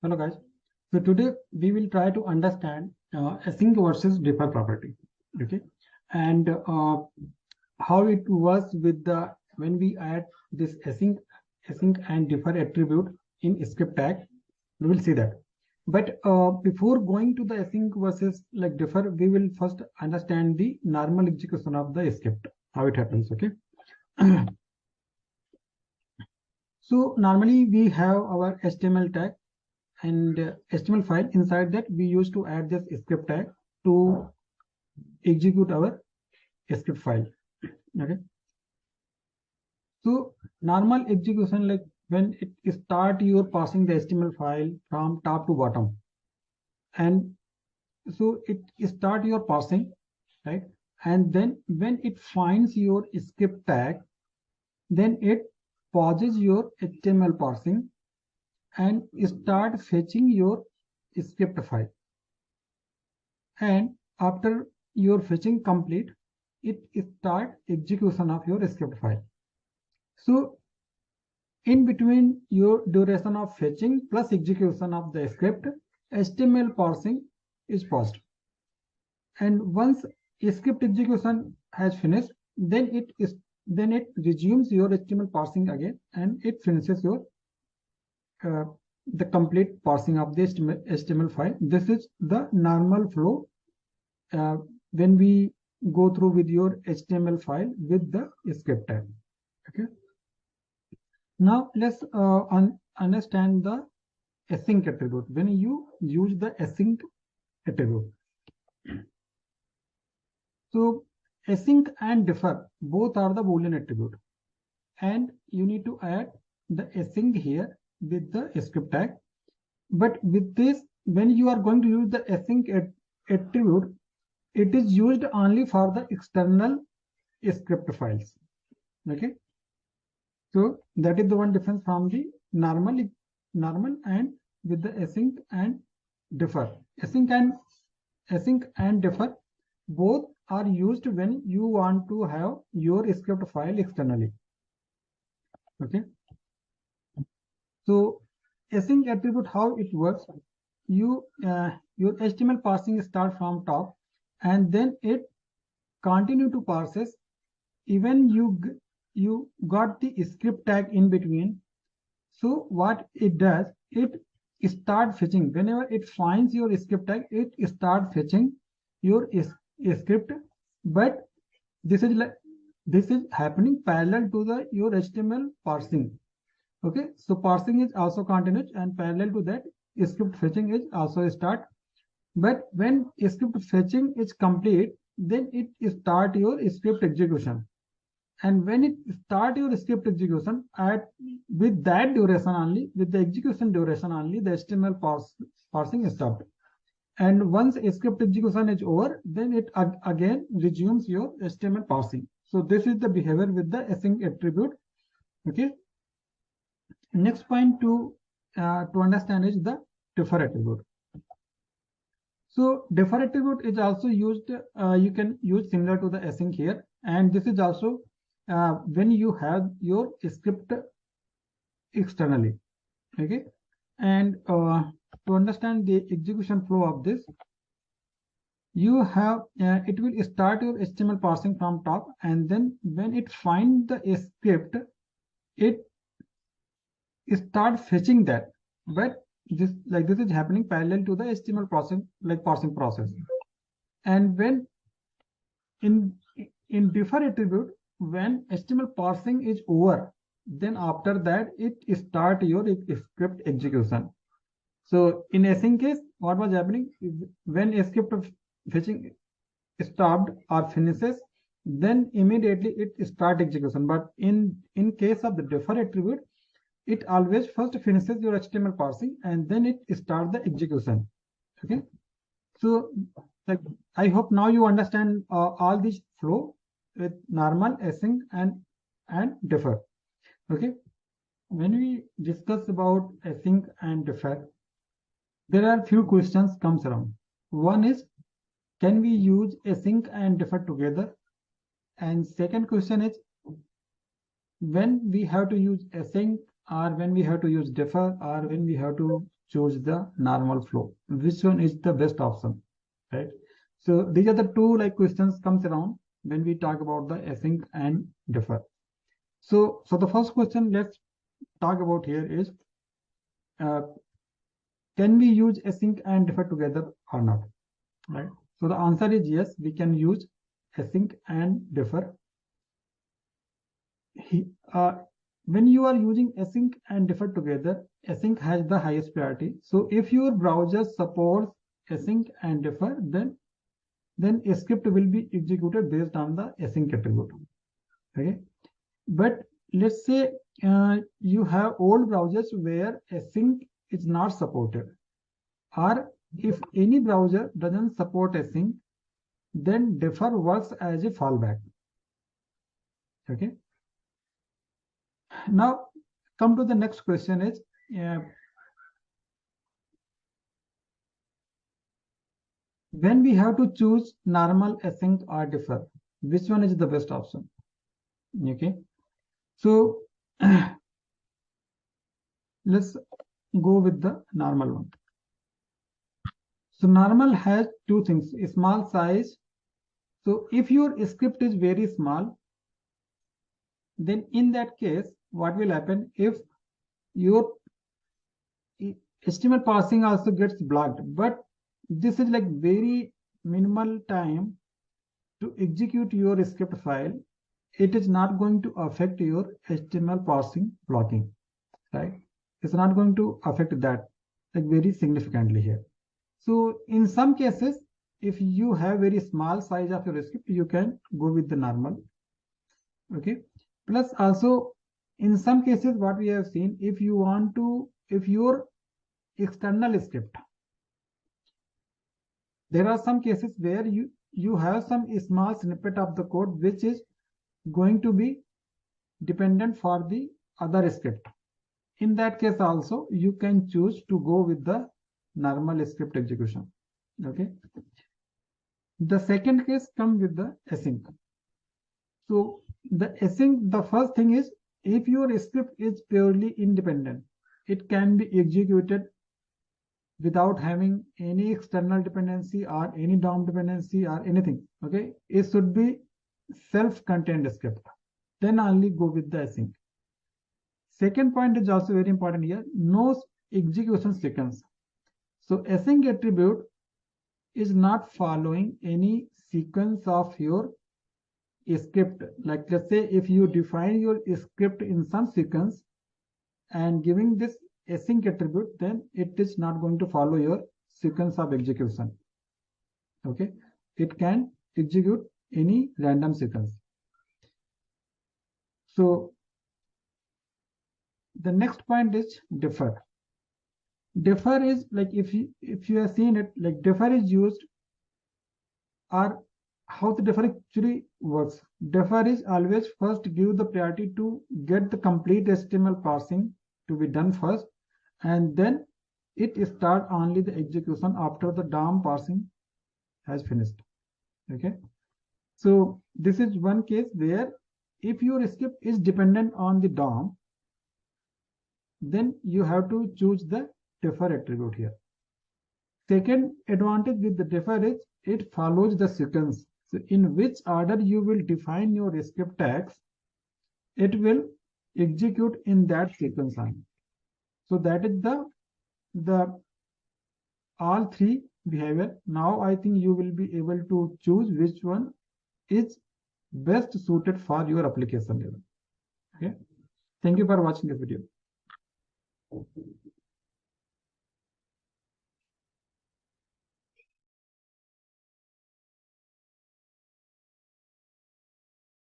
Hello guys. So today we will try to understand async versus defer property. Okay, and how it was with the when we add this async and defer attribute in script tag. We will see that. But before going to the async versus like defer, we will first understand the normal execution of the script, how it happens. Okay. So normally we have our HTML tag and HTML file. Inside that we used to add this script tag to execute our script file. Okay, so normal execution, like when it start, you're passing the HTML file from top to bottom, and so it start your parsing, right? And then when it finds your script tag, then it pauses your HTML parsing and start fetching your script file. And after your fetching complete, it start execution of your script file. So in between your duration of fetching plus execution of the script, HTML parsing is paused. And once script execution has finished, then it resumes your HTML parsing again, and it finishes your the complete parsing of the HTML file. This is the normal flow when we go through with your HTML file with the script tag. Okay. Now let's understand the async attribute. When you use the async attribute, so async and defer both are the Boolean attribute, and you need to add the async here with the script tag. But with this, when you are going to use the async attribute, it is used only for the external script files. Okay, so that is the one difference from the normal and with the async and defer. Async and defer both are used when you want to have your script file externally. Okay, so async attribute, how it works, you your HTML parsing start from top, and then it continue to parses even you got the script tag in between. So what it does, it start fetching whenever it finds your script tag, it start fetching your script. But this is happening parallel to the your HTML parsing. Okay, so parsing is also continuous, and parallel to that script fetching is also start. But when script fetching is complete, then it start your script execution. And when it start your script execution, with that duration only, with the execution duration only, the HTML parsing is stopped. And once script execution is over, then it again resumes your HTML parsing. So this is the behavior with the async attribute. Okay. Next point to understand is the defer attribute. So defer attribute is also used. You can use similar to the async here, and this is also when you have your script externally. Okay, and to understand the execution flow of this, you have it will start your HTML parsing from top, and then when it finds the script, it start fetching that. But this is happening parallel to the HTML parsing process. And when in defer attribute, when HTML parsing is over, then after that it start your script execution. So in async case, what was happening is when a script of fetching stopped or finishes, then immediately it start execution. But in case of the defer attribute, it always first finishes your HTML parsing and then it start the execution. Okay, so like I hope now you understand all this flow with normal, async, and defer. Okay, when we discuss about async and defer, there are few questions comes around. One is, can we use async and defer together? And second question is, when we have to use async, or when we have to use defer, or when we have to choose the normal flow. Which one is the best option, right? So these are the two questions comes around when we talk about the async and defer. So the first question let's talk about here is, can we use async and defer together or not, right? So the answer is yes, we can use async and defer. When you are using async and defer together, async has the highest priority. So if your browser supports async and defer, then a script will be executed based on the async attribute. Okay, but let's say you have old browsers where async is not supported, or if any browser doesn't support async, then defer works as a fallback. Okay. Now come to the next question is, when we have to choose normal, async or defer, which one is the best option? Okay, so let's go with the normal one. So normal has two things: a small size. So if your script is very small, then in that case, what will happen if your HTML parsing also gets blocked? But this is like very minimal time to execute your script file. It is not going to affect your HTML parsing blocking, right? It's not going to affect that like very significantly here. So in some cases, if you have very small size of your script, you can go with the normal. Okay. Plus also in some cases, what we have seen, if your external script, there are some cases where you have some small snippet of the code which is going to be dependent for the other script. In that case also, you can choose to go with the normal script execution. Okay. The second case comes with the async. So the async, the first thing is, if your script is purely independent, it can be executed without having any external dependency or any DOM dependency or anything. Okay, it should be self-contained script. Then only go with the async. Second point is also very important here: no execution sequence. So async attribute is not following any sequence of your script. Like let's say if you define your script in some sequence and giving this async attribute, then it is not going to follow your sequence of execution. Okay, it can execute any random sequence. So the next point is defer. Defer is like, if you have seen it, like defer is used, or how the defer actually works. Defer is always first give the priority to get the complete HTML parsing to be done first, and then it start only the execution after the DOM parsing has finished. Okay, so this is one case where if your script is dependent on the DOM, then you have to choose the defer attribute here. Second advantage with the defer is it follows the sequence. So in which order you will define your script tags, it will execute in that sequence line. So that is the all three behavior. Now I think you will be able to choose which one is best suited for your application level. Okay. Thank you for watching this video.